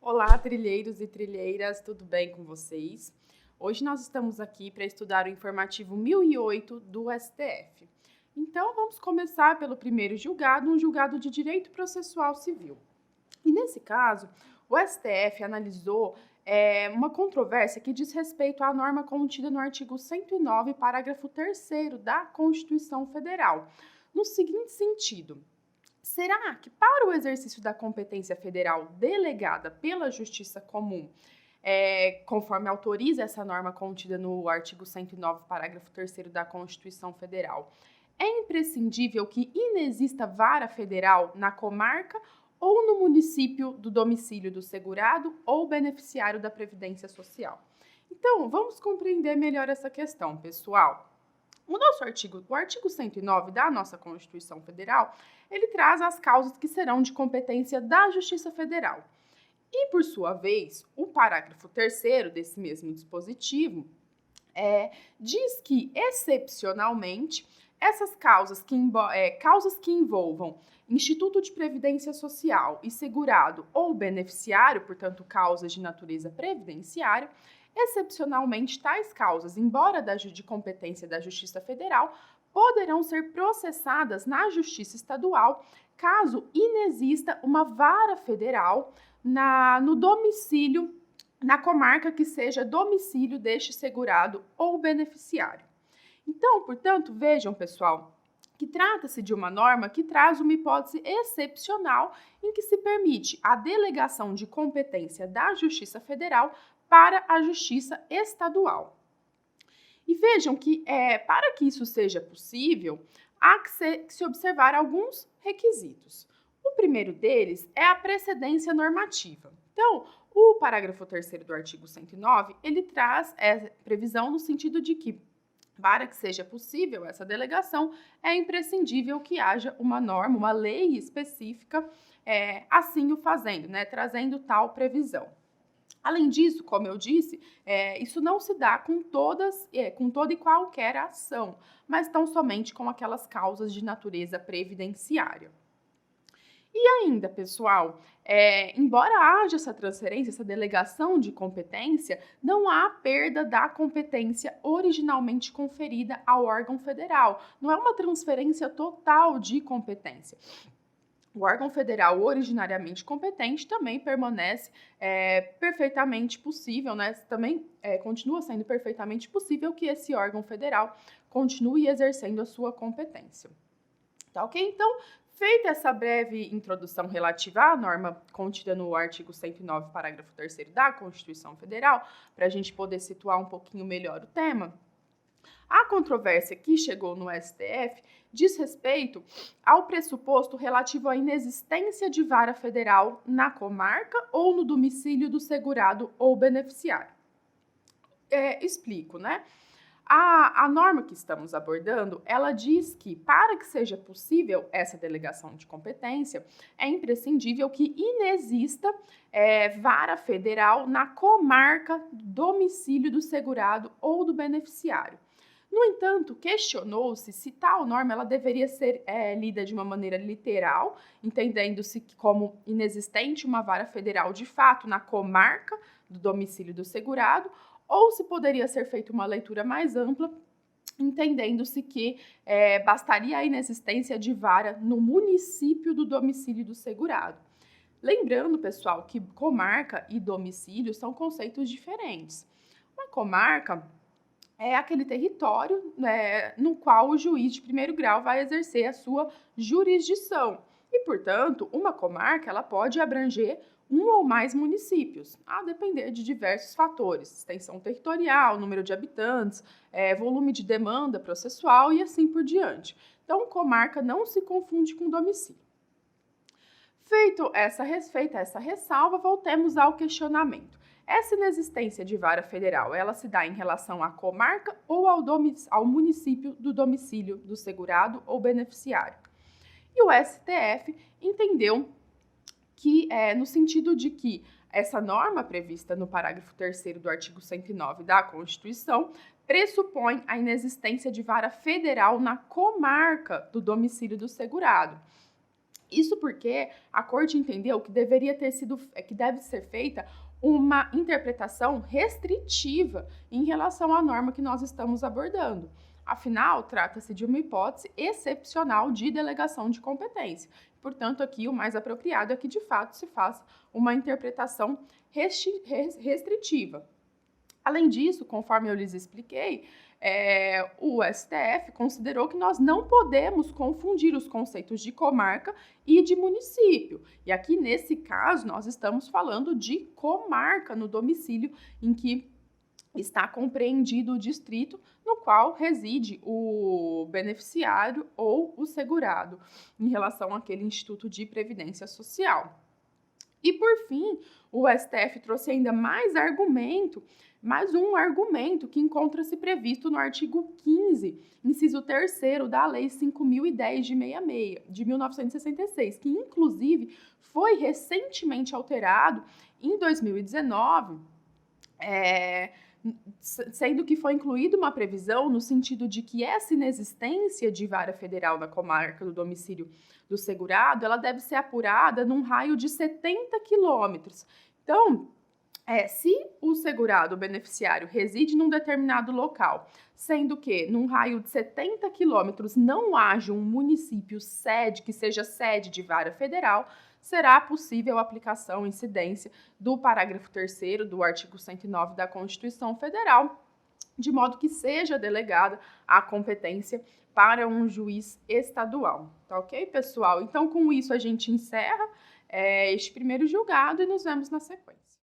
Olá, trilheiros e trilheiras, tudo bem com vocês? Hoje nós estamos aqui para estudar o informativo 1008 do STF. Então, vamos começar pelo primeiro julgado, um julgado de direito processual civil. E nesse caso, o STF analisou uma controvérsia que diz respeito à norma contida no artigo 109, parágrafo 3º da Constituição Federal, no seguinte sentido: será que, para o exercício da competência federal delegada pela Justiça Comum, conforme autoriza essa norma contida no artigo 109, parágrafo 3º da Constituição Federal, é imprescindível que inexista vara federal na comarca ou no município do domicílio do segurado ou beneficiário da Previdência Social? Então, vamos compreender melhor essa questão, pessoal. O artigo 109 da nossa Constituição Federal, ele traz as causas que serão de competência da Justiça Federal. E, por sua vez, o parágrafo 3º desse mesmo dispositivo diz que, excepcionalmente, essas causas que envolvam Instituto de Previdência Social e segurado ou beneficiário, portanto, causas de natureza previdenciária, excepcionalmente, tais causas, embora de competência da Justiça Federal, poderão ser processadas na Justiça Estadual, caso inexista uma vara federal no domicílio, na comarca que seja domicílio deste segurado ou beneficiário. Então, portanto, vejam, pessoal, que trata-se de uma norma que traz uma hipótese excepcional em que se permite a delegação de competência da Justiça Federal para a Justiça Estadual. E vejam que, para que isso seja possível, há que se observar alguns requisitos. O primeiro deles é a precedência normativa. Então, o parágrafo 3º do artigo 109, ele traz previsão no sentido de que, para que seja possível essa delegação, é imprescindível que haja uma norma, uma lei específica, assim o fazendo, trazendo tal previsão. Além disso, como eu disse, isso não se dá com toda e qualquer ação, mas tão somente com aquelas causas de natureza previdenciária. E ainda, pessoal, embora haja essa transferência, essa delegação de competência, não há perda da competência originalmente conferida ao órgão federal. Não é uma transferência total de competência. O órgão federal originariamente competente também permanece perfeitamente possível, também continua sendo perfeitamente possível que esse órgão federal continue exercendo a sua competência. Tá ok? Então, feita essa breve introdução relativa à norma contida no artigo 109, parágrafo 3º da Constituição Federal, para a gente poder situar um pouquinho melhor o tema, a controvérsia que chegou no STF diz respeito ao pressuposto relativo à inexistência de vara federal na comarca ou no domicílio do segurado ou beneficiário. Explico, A norma que estamos abordando, ela diz que, para que seja possível essa delegação de competência, é imprescindível que inexista vara federal na comarca, domicílio do segurado ou do beneficiário. No entanto, questionou-se se tal norma ela deveria ser lida de uma maneira literal, entendendo-se como inexistente uma vara federal de fato na comarca do domicílio do segurado, ou se poderia ser feita uma leitura mais ampla, entendendo-se que bastaria a inexistência de vara no município do domicílio do segurado. Lembrando, pessoal, que comarca e domicílio são conceitos diferentes. Uma comarca é aquele território no qual o juiz de primeiro grau vai exercer a sua jurisdição. E, portanto, uma comarca ela pode abranger um ou mais municípios, a depender de diversos fatores: extensão territorial, número de habitantes, volume de demanda processual e assim por diante. Então, comarca não se confunde com domicílio. Feita essa ressalva, voltemos ao questionamento. Essa inexistência de vara federal, ela se dá em relação à comarca ou ao município do domicílio do segurado ou beneficiário? E o STF entendeu que, no sentido de que essa norma prevista no parágrafo 3º do artigo 109 da Constituição pressupõe a inexistência de vara federal na comarca do domicílio do segurado. Isso porque a Corte entendeu que que deve ser feita uma interpretação restritiva em relação à norma que nós estamos abordando. Afinal, trata-se de uma hipótese excepcional de delegação de competência. Portanto, aqui o mais apropriado é que, de fato, se faça uma interpretação restritiva. Além disso, conforme eu lhes expliquei, o STF considerou que nós não podemos confundir os conceitos de comarca e de município. E aqui, nesse caso, nós estamos falando de comarca no domicílio em que está compreendido o distrito no qual reside o beneficiário ou o segurado, em relação àquele Instituto de Previdência Social. E, por fim, o STF trouxe ainda mais um argumento que encontra-se previsto no artigo 15, inciso 3º da Lei 5.010 de 1966, que, inclusive, foi recentemente alterado em 2019, sendo que foi incluída uma previsão no sentido de que essa inexistência de vara federal na comarca do domicílio do segurado, ela deve ser apurada num raio de 70 quilômetros. Então, se o segurado, o beneficiário, reside num determinado local, sendo que num raio de 70 quilômetros não haja um município sede, que seja sede de vara federal, será possível a aplicação e incidência do parágrafo 3º do artigo 109 da Constituição Federal, de modo que seja delegada a competência para um juiz estadual. Tá ok, pessoal? Então, com isso, a gente encerra este primeiro julgado e nos vemos na sequência.